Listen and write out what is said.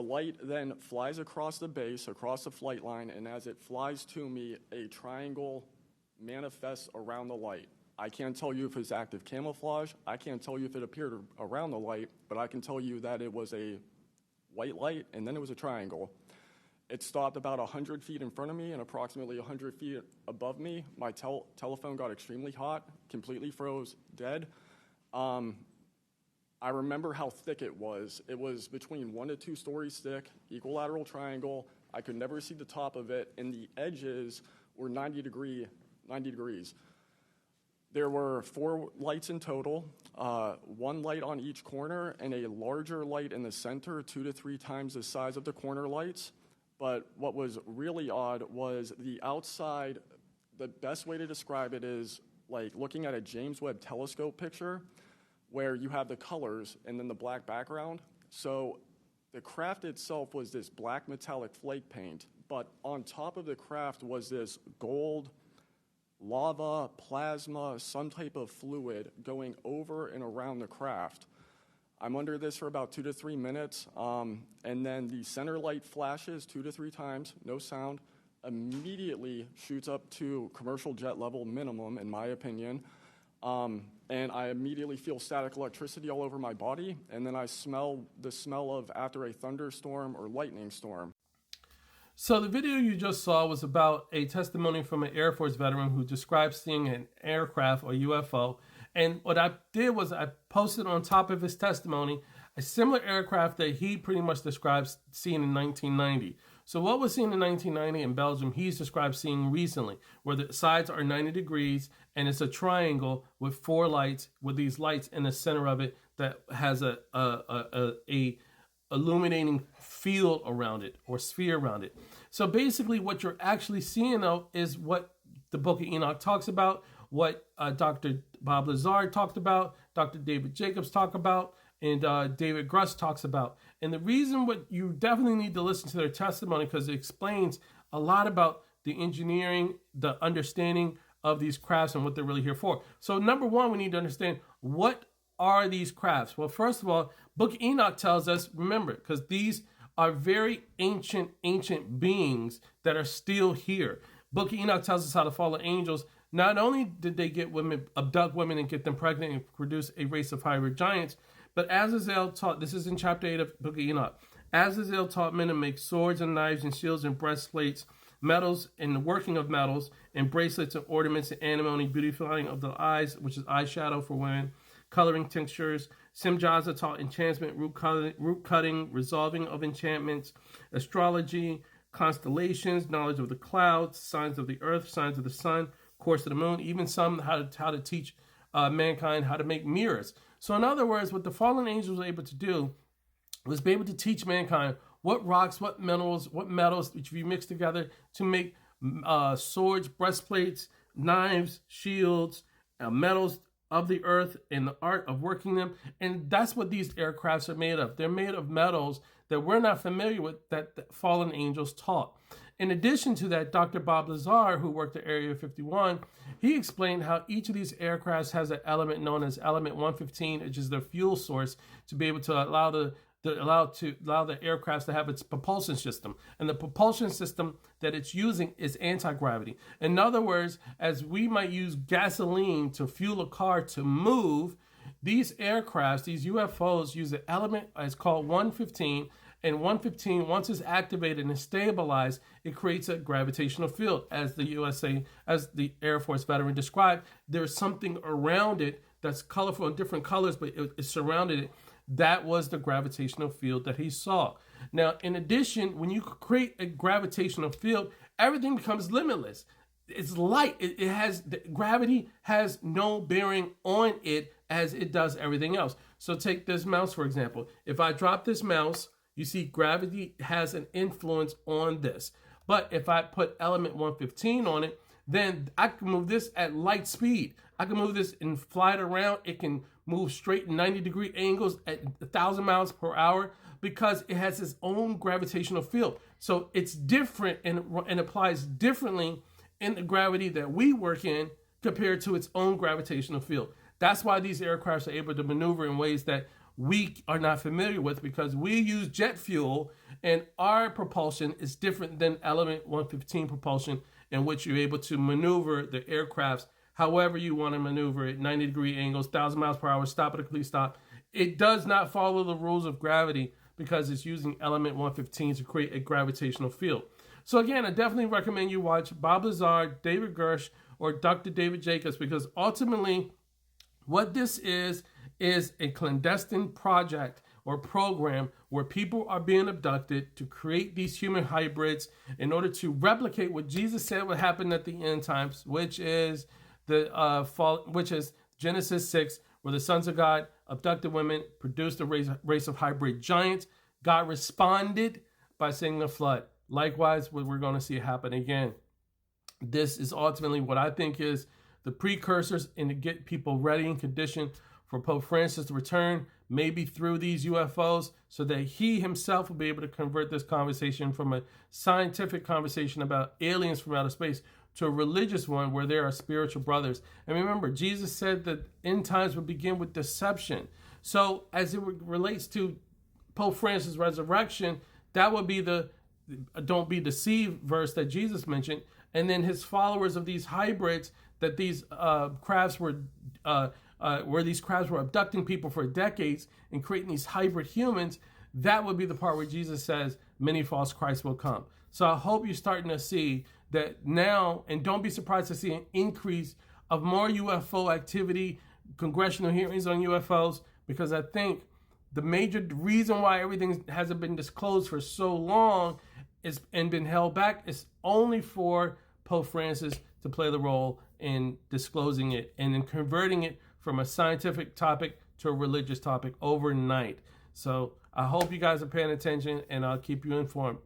light then flies across the base, across the flight line, and as it flies to me, a triangle manifests around the light. I can't tell you if it's active camouflage. I can't tell you if it appeared around the light, but I can tell you that it was a white light, and then it was a triangle. It stopped about 100 feet in front of me and approximately 100 feet above me. My telephone got extremely hot, completely froze, dead. I remember how thick it was. It was between 1 to 2 stories thick, equilateral triangle. I could never see the top of it, and the edges were 90 degrees. There were 4 lights in total, 1 light on each corner, and a larger light in the center, 2 to 3 times the size of the corner lights. But what was really odd was the outside. The best way to describe it is like looking at a James Webb telescope picture where you have the colors and then the black background. So the craft itself was this black metallic flake paint, but on top of the craft was this gold, lava, plasma, some type of fluid going over and around the craft. I'm under this for about 2 to 3 minutes, and then the center light flashes 2 to 3 times, no sound, immediately shoots up to commercial jet level minimum, in my opinion, and I immediately feel static electricity all over my body, and then I smell the smell of after a thunderstorm or lightning storm. So the video you just saw was about a testimony from an Air Force veteran who described seeing an aircraft or UFO. And what I did was I posted on top of his testimony a similar aircraft that he pretty much describes seeing in 1990. So what was seen in 1990 in Belgium, he's described seeing recently, where the sides are 90 degrees and it's a triangle with 4 lights, with these lights in the center of it that has a illuminating field around it or sphere around it. So basically what you're actually seeing though is what the Book of Enoch talks about, what Dr. Bob Lazar talked about, Dr. David Jacobs talked about, and David Gruss talks about. And the reason what you definitely need to listen to their testimony, because it explains a lot about the engineering, the understanding of these crafts and what they're really here for. So number one, we need to understand, what are these crafts? Well, first of all, Book of Enoch tells us, remember, because these are very ancient beings that are still here. Book of Enoch tells us how the fallen angels, not only did they get women, abduct women and get them pregnant and produce a race of hybrid giants, but Azazel taught, this is in chapter 8 of Book of Enoch, Azazel taught men to make swords and knives and shields and breastplates, metals and the working of metals, and bracelets and ornaments and antimony, beautifying of the eyes, which is eyeshadow for women, coloring tinctures. Simjaza taught enchantment, root cutting, resolving of enchantments, astrology, constellations, knowledge of the clouds, signs of the earth, signs of the sun, course of the moon, even some how to teach mankind how to make mirrors. So in other words, what the fallen angels were able to do was be able to teach mankind what rocks, what metals, which you mix together to make swords, breastplates, knives, shields, metals of the earth, and the art of working them. And that's what these aircrafts are made of. They're made of metals that we're not familiar with, that the fallen angels taught. In addition to that, Dr. Bob Lazar, who worked at Area 51, he explained how each of these aircrafts has an element known as element 115, which is their fuel source, to be able to allow the aircrafts to have its propulsion system. And the propulsion system that it's using is anti-gravity. In other words, as we might use gasoline to fuel a car to move, these aircrafts, these UFOs, use an element, it's called 115, and 115, once it's activated and stabilized, it creates a gravitational field. As the Air Force veteran described, there's something around it that's colorful in different colors, but it surrounded it. That was the gravitational field that he saw. Now, in addition, when you create a gravitational field, everything becomes limitless. It's light. Gravity has no bearing on it as it does everything else. So take this mouse, for example. If I drop this mouse, you see gravity has an influence on this. But if I put element 115 on it, then I can move this at light speed. I can move this and fly it around. It can move straight 90-degree angles at 1,000 miles per hour because it has its own gravitational field. So it's different and applies differently in the gravity that we work in compared to its own gravitational field. That's why these aircrafts are able to maneuver in ways that we are not familiar with, because we use jet fuel and our propulsion is different than element 115 propulsion, in which you're able to maneuver the aircrafts however you want to maneuver it, 90-degree angles, 1,000 miles per hour, stop at a complete stop. It does not follow the rules of gravity because it's using element 115 to create a gravitational field. So again, I definitely recommend you watch Bob Lazar, David Gersh, or Dr. David Jacobs, because ultimately what this is a clandestine project or program where people are being abducted to create these human hybrids in order to replicate what Jesus said would happen at the end times, which is Genesis 6, where the sons of God abducted women, produced a race of hybrid giants. God responded by sending a flood. Likewise, what we're going to see happen again. This is ultimately what I think is the precursors and to get people ready and conditioned for Pope Francis to return, maybe through these UFOs, so that he himself will be able to convert this conversation from a scientific conversation about aliens from outer space to a religious one where there are spiritual brothers. And remember, Jesus said that end times would begin with deception. So as it relates to Pope Francis' resurrection, that would be the don't be deceived verse that Jesus mentioned. And then his followers of these hybrids, that these crafts were where these crabs were abducting people for decades and creating these hybrid humans, that would be the part where Jesus says many false Christs will come. So I hope you're starting to see that now, and don't be surprised to see an increase of more UFO activity, congressional hearings on UFOs, because I think the major reason why everything hasn't been disclosed for so long and been held back is only for Pope Francis to play the role in disclosing it and in converting it from a scientific topic to a religious topic overnight. So I hope you guys are paying attention, and I'll keep you informed.